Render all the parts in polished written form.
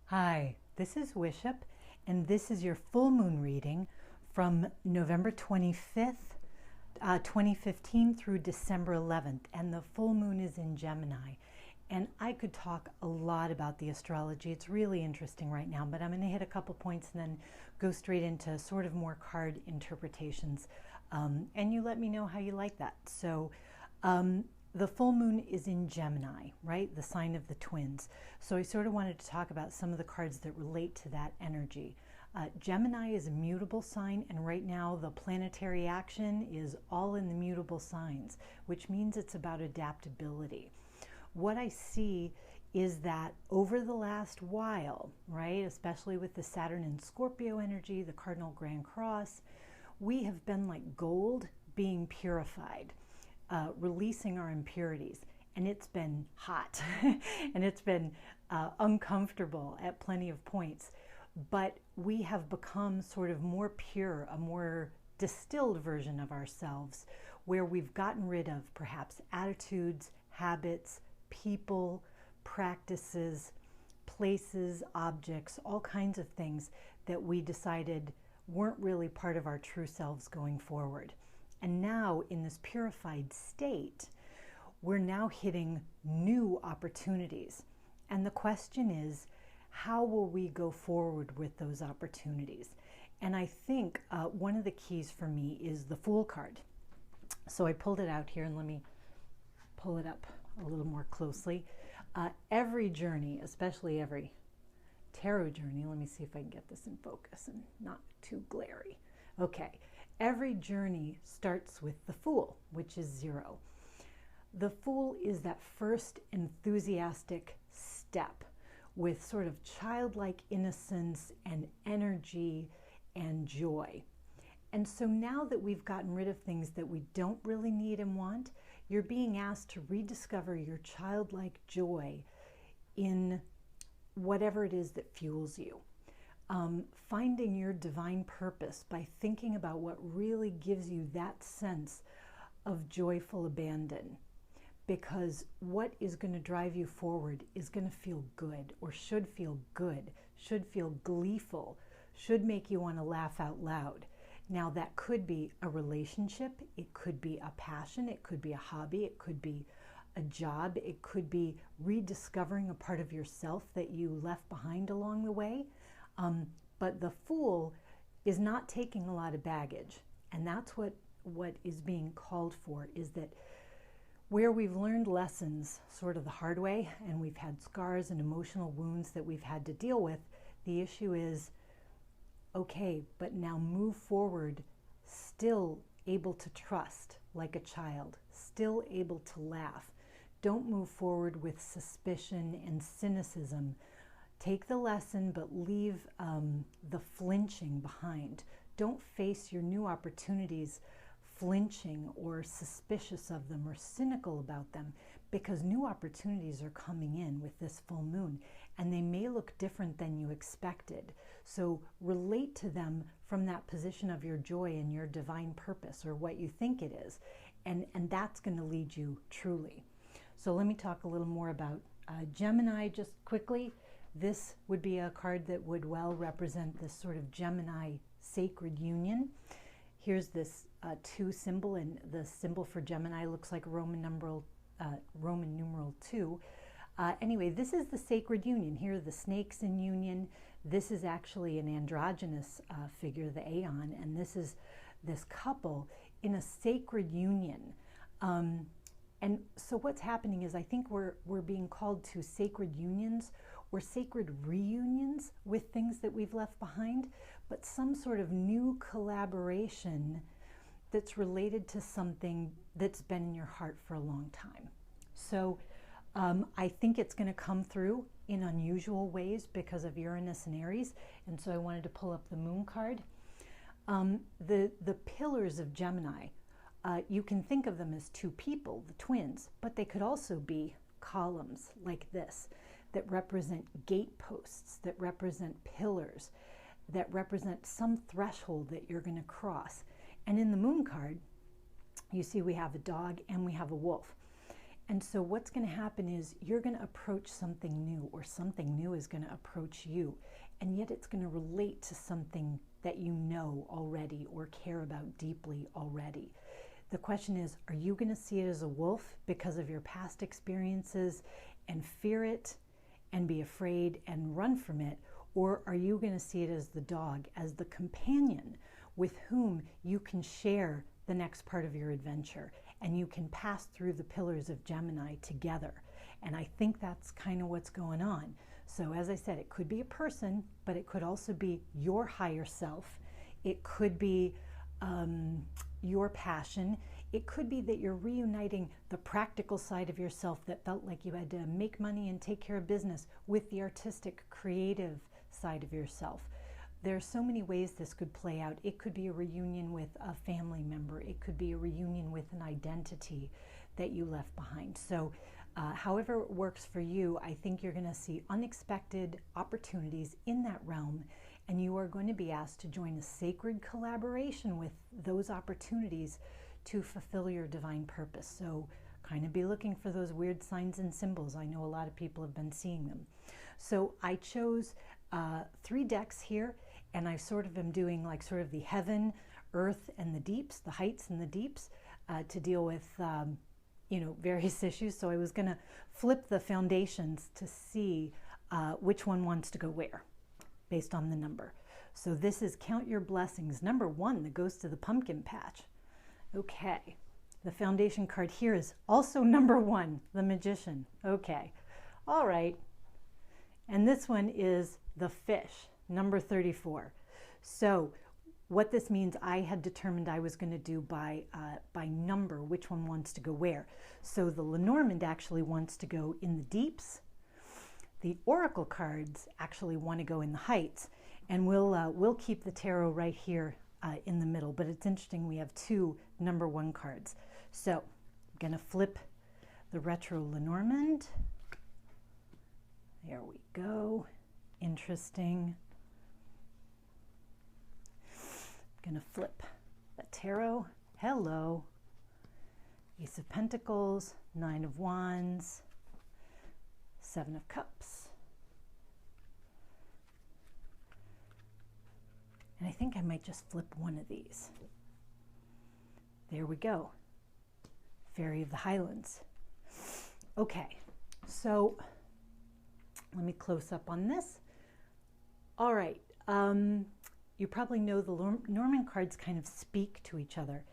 Hi, this is Wishop, and this is your full moon reading from November 25th, 2015 through December 11th. And the full moon is in Gemini. And I could talk a lot about the astrology. It's really interesting right now, but I'm going to hit a couple points and then go straight into sort of more card interpretations. And you let me know how you like that. So, the full moon is in Gemini, right? The sign of the twins. So I sort of wanted to talk about some of the cards that relate to that energy. Gemini is a mutable sign, and right now the planetary action is all in the mutable signs, which means it's about adaptability. What I see is that over the last while, right, especially with the Saturn and Scorpio energy, the cardinal grand cross, we have been like gold being purified. Releasing our impurities, and it's been hot and it's been uncomfortable at plenty of points, but we have become sort of more pure, a more distilled version of ourselves, where we've gotten rid of perhaps attitudes, habits, people, practices, places, objects, all kinds of things that we decided weren't really part of our true selves going forward. And now, in this purified state, we're now hitting new opportunities. And the question is, how will we go forward with those opportunities? And I think one of the keys for me is the Fool card. So I pulled it out here, and let me pull it up a little more closely. Every journey, especially every tarot journey, let me see if I can get this in focus and not too glary. Okay. Every journey starts with the Fool, which is 0. The Fool is that first enthusiastic step with sort of childlike innocence and energy and joy. And so now that we've gotten rid of things that we don't really need and want, you're being asked to rediscover your childlike joy in whatever it is that fuels you. Finding your divine purpose by thinking about what really gives you that sense of joyful abandon. Because what is going to drive you forward is going to feel good, or should feel good, should feel gleeful, should make you want to laugh out loud. Now, that could be a relationship, it could be a passion, it could be a hobby, it could be a job, it could be rediscovering a part of yourself that you left behind along the way. But the Fool is not taking a lot of baggage, and that's what is being called for, is that where we've learned lessons sort of the hard way, and we've had scars and emotional wounds that we've had to deal with, the issue is, okay, but now move forward, still able to trust like a child, still able to laugh. Don't move forward with suspicion and cynicism. Take the lesson, but leave the flinching behind. Don't face your new opportunities flinching or suspicious of them or cynical about them, because new opportunities are coming in with this full moon, and they may look different than you expected. So relate to them from that position of your joy and your divine purpose, or what you think it is, and that's going to lead you truly. So let me talk a little more about Gemini just quickly. This would be a card that would well represent this sort of Gemini sacred union. Here's this 2 symbol, and the symbol for Gemini looks like Roman numeral 2. Anyway, this is the sacred union. Here are the snakes in union. This is actually an androgynous figure, the Aeon, and this is this couple in a sacred union. And so what's happening is, I think we're being called to sacred unions or sacred reunions with things that we've left behind, but some sort of new collaboration that's related to something that's been in your heart for a long time. So I think it's going to come through in unusual ways because of Uranus and Aries, and so I wanted to pull up the Moon card. The pillars of Gemini, you can think of them as 2 people, the twins, but they could also be columns like this that represent gateposts, that represent pillars, that represent some threshold that you're going to cross. And in the Moon card, you see we have a dog and we have a wolf. And so what's going to happen is you're going to approach something new, or something new is going to approach you. And yet it's going to relate to something that you know already or care about deeply already. The question is, are you going to see it as a wolf because of your past experiences and fear it and be afraid and run from it? Or are you going to see it as the dog, as the companion with whom you can share the next part of your adventure, and you can pass through the pillars of Gemini together? And I think that's kind of what's going on. So as I said, it could be a person, but it could also be your higher self. It could be your passion. It could be that you're reuniting the practical side of yourself that felt like you had to make money and take care of business with the artistic, creative side of yourself. There are so many ways this could play out. It could be a reunion with a family member. It could be a reunion with an identity that you left behind. So however it works for you, I think you're going to see unexpected opportunities in that realm, and you are going to be asked to join a sacred collaboration with those opportunities to fulfill your divine purpose. So kind of be looking for those weird signs and symbols. I know a lot of people have been seeing them. So I chose 3 decks here, and I sort of am doing like sort of the heaven, earth, and the deeps, the heights and the deeps, to deal with various issues. So I was going to flip the foundations to see which one wants to go where based on the number. So this is Count Your Blessings, number 1, that goes to the pumpkin patch. Okay, the foundation card here is also number 1, the Magician. Okay, all right. And this one is the Fish, number 34. So what this means, I had determined I was going to do by number, which one wants to go where. So the Lenormand actually wants to go in the deeps. The Oracle cards actually want to go in the heights. And we'll keep the tarot right here in the middle. But it's interesting, we have 2 number 1 cards. So I'm going to flip the retro Lenormand. There we go. Interesting. I'm going to flip the tarot. Hello. Ace of Pentacles, 9 of Wands, 7 of Cups. And I think I might just flip one of these. There we go. Fairy of the Highlands. Okay, so let me close up on this. All right, you probably know the Lenormand cards kind of speak to each other.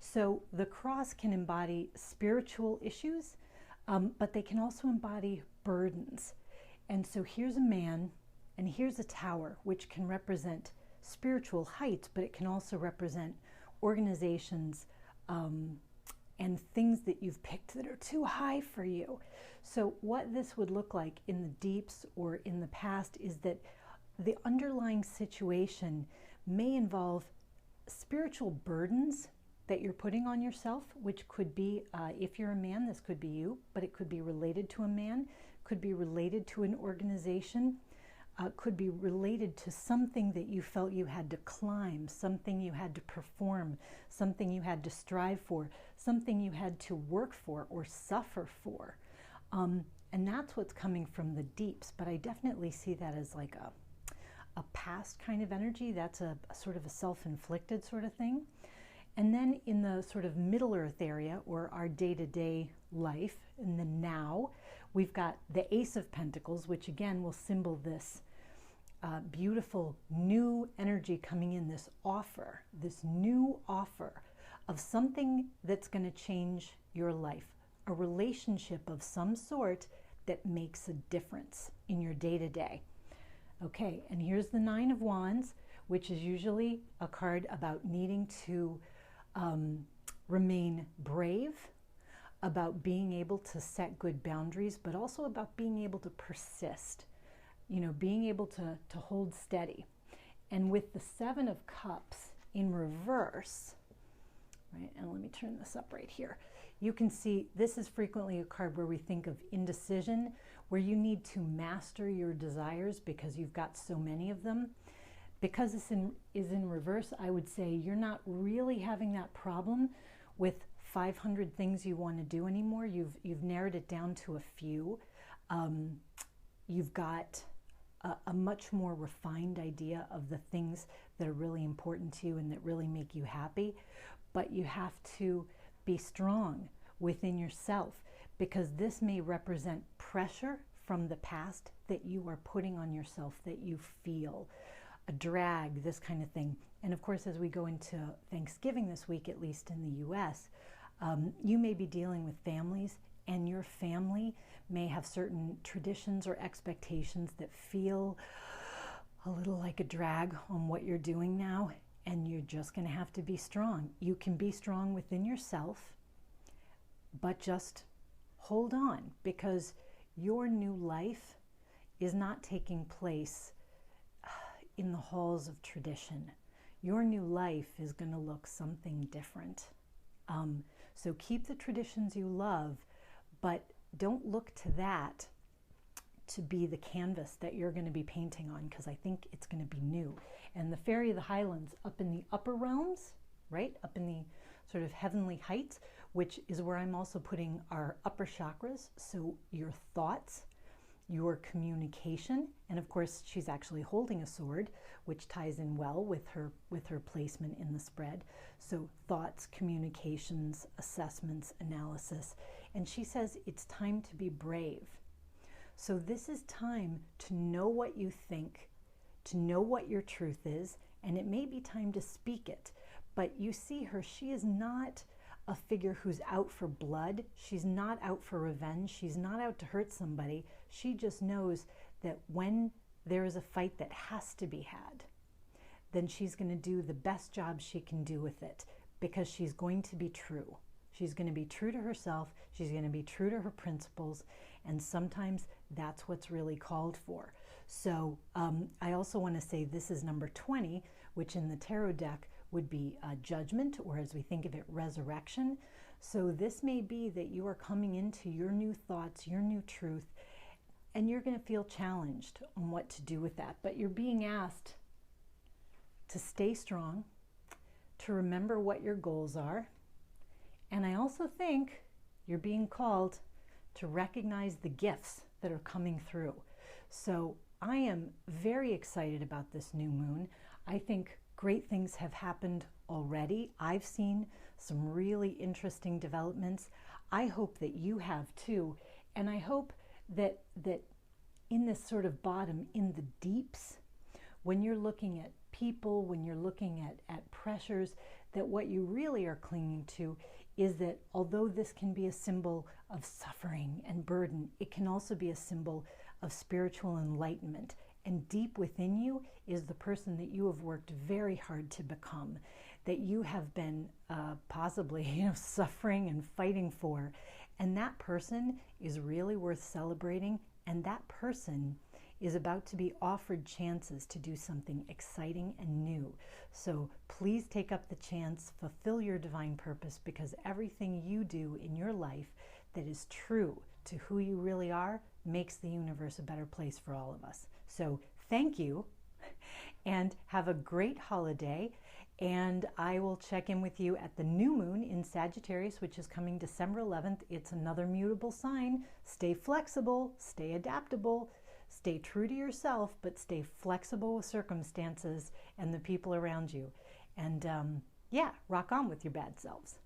So the cross can embody spiritual issues, but they can also embody burdens. And so here's a man and here's a tower, which can represent spiritual heights, but it can also represent organizations and things that you've picked that are too high for you. So what this would look like in the deeps or in the past is that the underlying situation may involve spiritual burdens that you're putting on yourself, which could be, if you're a man, this could be you, but it could be related to a man, could be related to an organization, could be related to something that you felt you had to climb, something you had to perform, something you had to strive for, something you had to work for or suffer for. And that's what's coming from the deeps, but I definitely see that as like a past kind of energy. That's a sort of a self-inflicted sort of thing. And then in the sort of Middle Earth area, or our day-to-day life, in the now, we've got the Ace of Pentacles, which again will symbol this beautiful new energy coming in, this new offer of something that's going to change your life, a relationship of some sort that makes a difference in your day-to-day. Okay, and here's the 9 of Wands, which is usually a card about needing to remain brave, about being able to set good boundaries, but also about being able to persist, being able to hold steady. And with the 7 of Cups in reverse, right, and let me turn this up right here, you can see this is frequently a card where we think of indecision, where you need to master your desires because you've got so many of them. Because this is in reverse, I would say you're not really having that problem with 500 things you want to do anymore. You've narrowed it down to a few. You've got a much more refined idea of the things that are really important to you and that really make you happy. But you have to be strong within yourself, because this may represent pressure from the past that you are putting on yourself, that you feel a drag, this kind of thing. And of course, as we go into Thanksgiving this week, at least in the US, you may be dealing with families, and your family may have certain traditions or expectations that feel a little like a drag on what you're doing now, and you're just going to have to be strong. You can be strong within yourself, but just hold on, because your new life is not taking place in the halls of tradition. Your new life is going to look something different. So keep the traditions you love, but don't look to that to be the canvas that you're going to be painting on, because I think it's going to be new. And the Fairy of the Highlands, up in the upper realms, right, up in the sort of heavenly heights, which is where I'm also putting our upper chakras, so your thoughts, your communication, and of course she's actually holding a sword, which ties in well with her placement in the spread. So thoughts, communications, assessments, analysis. And she says it's time to be brave. So this is time to know what you think, to know what your truth is, and it may be time to speak it. But you see her, she is not a figure who's out for blood. She's not out for revenge. She's not out to hurt somebody. She just knows that when there is a fight that has to be had, then she's going to do the best job she can do with it, because she's going to be true. She's going to be true to herself. She's going to be true to her principles. And sometimes that's what's really called for. So I also want to say this is number 20, which in the tarot deck would be judgment, or as we think of it, resurrection. So this may be that you are coming into your new thoughts, your new truth, and you're going to feel challenged on what to do with that. But you're being asked to stay strong, to remember what your goals are. And I also think you're being called to recognize the gifts that are coming through. So I am very excited about this new moon. I think great things have happened already. I've seen some really interesting developments. I hope that you have too. And I hope that in this sort of bottom, in the deeps, when you're looking at people, when you're looking at pressures, that what you really are clinging to is that although this can be a symbol of suffering and burden, it can also be a symbol of spiritual enlightenment. And deep within you is the person that you have worked very hard to become, that you have been possibly suffering and fighting for. And that person is really worth celebrating. And that person is about to be offered chances to do something exciting and new. So please take up the chance, fulfill your divine purpose, because everything you do in your life that is true to who you really are makes the universe a better place for all of us. So thank you, and have a great holiday. And I will check in with you at the new moon in Sagittarius, which is coming December 11th. It's another mutable sign. Stay flexible, stay adaptable, stay true to yourself, but stay flexible with circumstances and the people around you. And yeah, rock on with your bad selves.